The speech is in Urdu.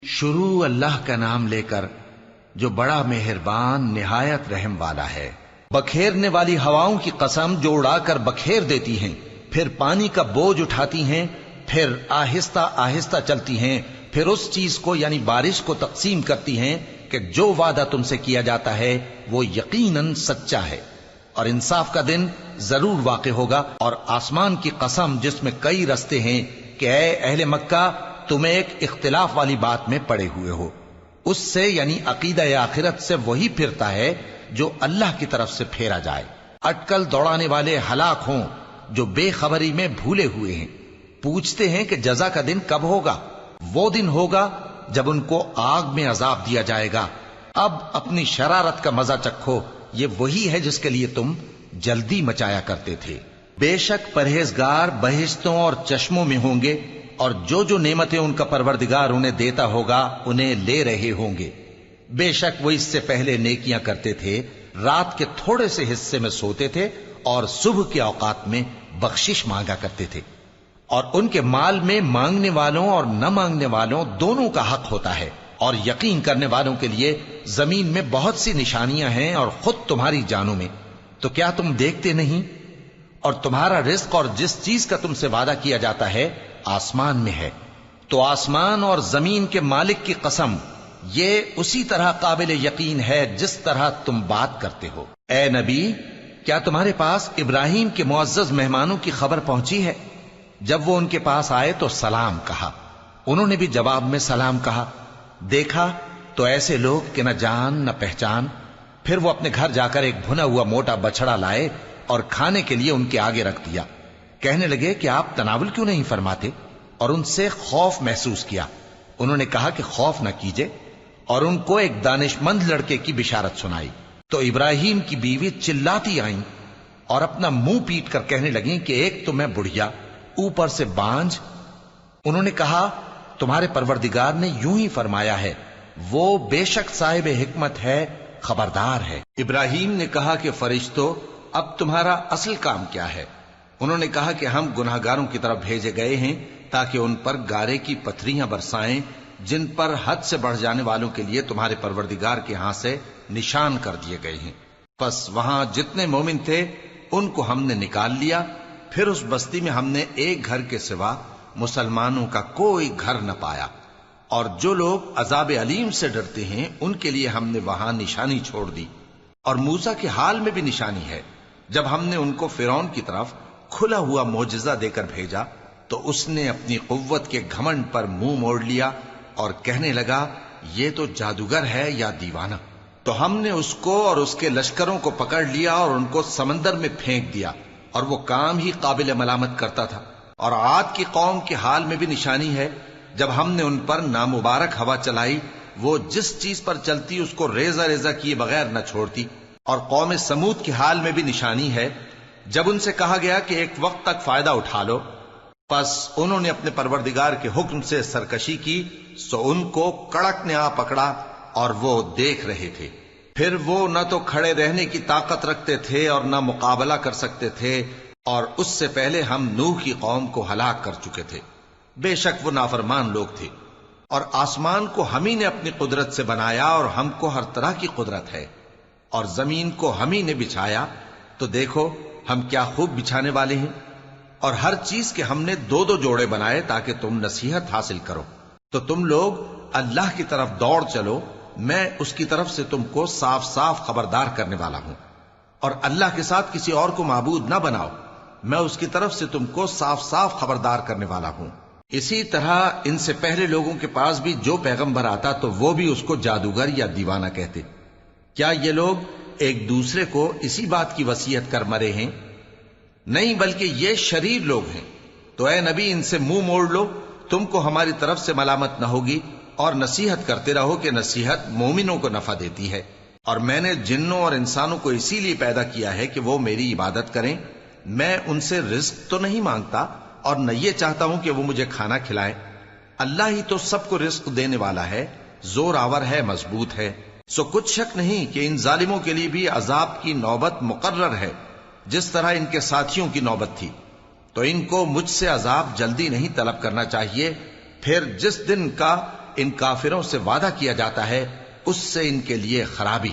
شروع اللہ کا نام لے کر جو بڑا مہربان نہایت رحم والا ہے۔ بکھیرنے والی ہواؤں کی قسم جو اڑا کر بکھیر دیتی ہیں، پھر پانی کا بوجھ اٹھاتی ہیں، پھر آہستہ آہستہ چلتی ہیں، پھر اس چیز کو یعنی بارش کو تقسیم کرتی ہیں کہ جو وعدہ تم سے کیا جاتا ہے وہ یقیناً سچا ہے، اور انصاف کا دن ضرور واقع ہوگا۔ اور آسمان کی قسم جس میں کئی رستے ہیں کہ اے اہل مکہ تم ایک اختلاف والی بات میں پڑے ہوئے ہو، اس سے یعنی عقیدہ آخرت سے وہی پھرتا ہے جو اللہ کی طرف سے پھیرا جائے۔ اٹکل دوڑانے والے ہلاک ہوں جو بے خبری میں بھولے ہوئے ہیں، پوچھتے ہیں کہ جزا کا دن کب ہوگا؟ وہ دن ہوگا جب ان کو آگ میں عذاب دیا جائے گا۔ اب اپنی شرارت کا مزہ چکھو، یہ وہی ہے جس کے لیے تم جلدی مچایا کرتے تھے۔ بے شک پرہیزگار بہشتوں اور چشموں میں ہوں گے، اور جو جو نعمتیں ان کا پروردگار انہیں دیتا ہوگا انہیں لے رہے ہوں گے۔ بے شک وہ اس سے پہلے نیکیاں کرتے تھے، رات کے تھوڑے سے حصے میں سوتے تھے اور صبح کے اوقات میں بخشش مانگا کرتے تھے، اور ان کے مال میں مانگنے والوں اور نہ مانگنے والوں دونوں کا حق ہوتا ہے۔ اور یقین کرنے والوں کے لیے زمین میں بہت سی نشانیاں ہیں اور خود تمہاری جانوں میں، تو کیا تم دیکھتے نہیں؟ اور تمہارا رزق اور جس چیز کا تم سے وعدہ کیا جاتا ہے آسمان میں ہے، تو آسمان اور زمین کے مالک کی قسم یہ اسی طرح قابل یقین ہے جس طرح تم بات کرتے ہو۔ اے نبی، کیا تمہارے پاس ابراہیم کے معزز مہمانوں کی خبر پہنچی ہے؟ جب وہ ان کے پاس آئے تو سلام کہا، انہوں نے بھی جواب میں سلام کہا۔ دیکھا تو ایسے لوگ کہ نہ جان نہ پہچان۔ پھر وہ اپنے گھر جا کر ایک بھنا ہوا موٹا بچڑا لائے اور کھانے کے لیے ان کے آگے رکھ دیا۔ کہنے لگے کہ آپ تناول کیوں نہیں فرماتے؟ اور ان سے خوف محسوس کیا۔ انہوں نے کہا کہ خوف نہ کیجے، اور ان کو ایک دانش مند لڑکے کی بشارت سنائی۔ تو ابراہیم کی بیوی چلاتی آئیں اور اپنا منہ پیٹ کر کہنے لگیں کہ ایک تو میں بڑھیا، اوپر سے بانجھ۔ انہوں نے کہا تمہارے پروردگار نے یوں ہی فرمایا ہے، وہ بے شک صاحب حکمت ہے، خبردار ہے۔ ابراہیم نے کہا کہ فرشتوں، اب تمہارا اصل کام کیا ہے؟ انہوں نے کہا کہ ہم گناہگاروں کی طرف بھیجے گئے ہیں تاکہ ان پر گارے کی پتھریاں برسائیں جن پر حد سے بڑھ جانے والوں کے لیے تمہارے پروردگار کے ہاں سے نشان کر دیے گئے ہیں۔ پس وہاں جتنے مومن تھے ان کو ہم نے نکال لیا، پھر اس بستی میں ہم نے ایک گھر کے سوا مسلمانوں کا کوئی گھر نہ پایا، اور جو لوگ عذاب علیم سے ڈرتے ہیں ان کے لیے ہم نے وہاں نشانی چھوڑ دی۔ اور موسیٰ کے حال میں بھی نشانی ہے، جب ہم نے ان کو فرعون کی طرف کھلا ہوا معجزہ دے کر بھیجا تو اس نے اپنی قوت کے گھمنڈ پر منہ موڑ لیا اور کہنے لگا یہ تو جادوگر ہے یا دیوانہ۔ تو ہم نے اس کو اور اس کے لشکروں کو پکڑ لیا اور ان کو سمندر میں پھینک دیا، اور وہ کام ہی قابل ملامت کرتا تھا۔ اور عاد کی قوم کے حال میں بھی نشانی ہے، جب ہم نے ان پر نامبارک ہوا چلائی، وہ جس چیز پر چلتی اس کو ریزہ ریزہ کیے بغیر نہ چھوڑتی۔ اور قوم سمود کے حال میں بھی نشانی ہے، جب ان سے کہا گیا کہ ایک وقت تک فائدہ اٹھا لو، پس انہوں نے اپنے پروردگار کے حکم سے سرکشی کی، سو ان کو کڑک نے آ پکڑا اور وہ دیکھ رہے تھے۔ پھر وہ نہ تو کھڑے رہنے کی طاقت رکھتے تھے اور نہ مقابلہ کر سکتے تھے، اور اس سے پہلے ہم نوح کی قوم کو ہلاک کر چکے تھے۔ بے شک وہ نافرمان لوگ تھے۔ اور آسمان کو ہم ہی نے اپنی قدرت سے بنایا، اور ہم کو ہر طرح کی قدرت ہے، اور زمین کو ہم ہی نے بچھایا، تو دیکھو ہم کیا خوب بچھانے والے ہیں۔ اور ہر چیز کے ہم نے دو دو جوڑے بنائے تاکہ تم نصیحت حاصل کرو۔ تو تم لوگ اللہ کی طرف دوڑ چلو، میں اس کی طرف سے تم کو صاف صاف خبردار کرنے والا ہوں۔ اور اللہ کے ساتھ کسی اور کو معبود نہ بناؤ، میں اس کی طرف سے تم کو صاف صاف خبردار کرنے والا ہوں۔ اسی طرح ان سے پہلے لوگوں کے پاس بھی جو پیغمبر آتا تو وہ بھی اس کو جادوگر یا دیوانہ کہتے۔ کیا یہ لوگ ایک دوسرے کو اسی بات کی وصیت کر مرے ہیں؟ نہیں، بلکہ یہ شریر لوگ ہیں۔ تو اے نبی ان سے منہ موڑ لو، تم کو ہماری طرف سے ملامت نہ ہوگی، اور نصیحت کرتے رہو کہ نصیحت مومنوں کو نفع دیتی ہے۔ اور میں نے جنوں اور انسانوں کو اسی لیے پیدا کیا ہے کہ وہ میری عبادت کریں۔ میں ان سے رزق تو نہیں مانگتا اور نہ یہ چاہتا ہوں کہ وہ مجھے کھانا کھلائیں۔ اللہ ہی تو سب کو رزق دینے والا ہے، زور آور ہے، مضبوط ہے۔ سو کچھ شک نہیں کہ ان ظالموں کے لیے بھی عذاب کی نوبت مقرر ہے، جس طرح ان کے ساتھیوں کی نوبت تھی۔ تو ان کو مجھ سے عذاب جلدی نہیں طلب کرنا چاہیے، پھر جس دن کا ان کافروں سے وعدہ کیا جاتا ہے اس سے ان کے لیے خرابی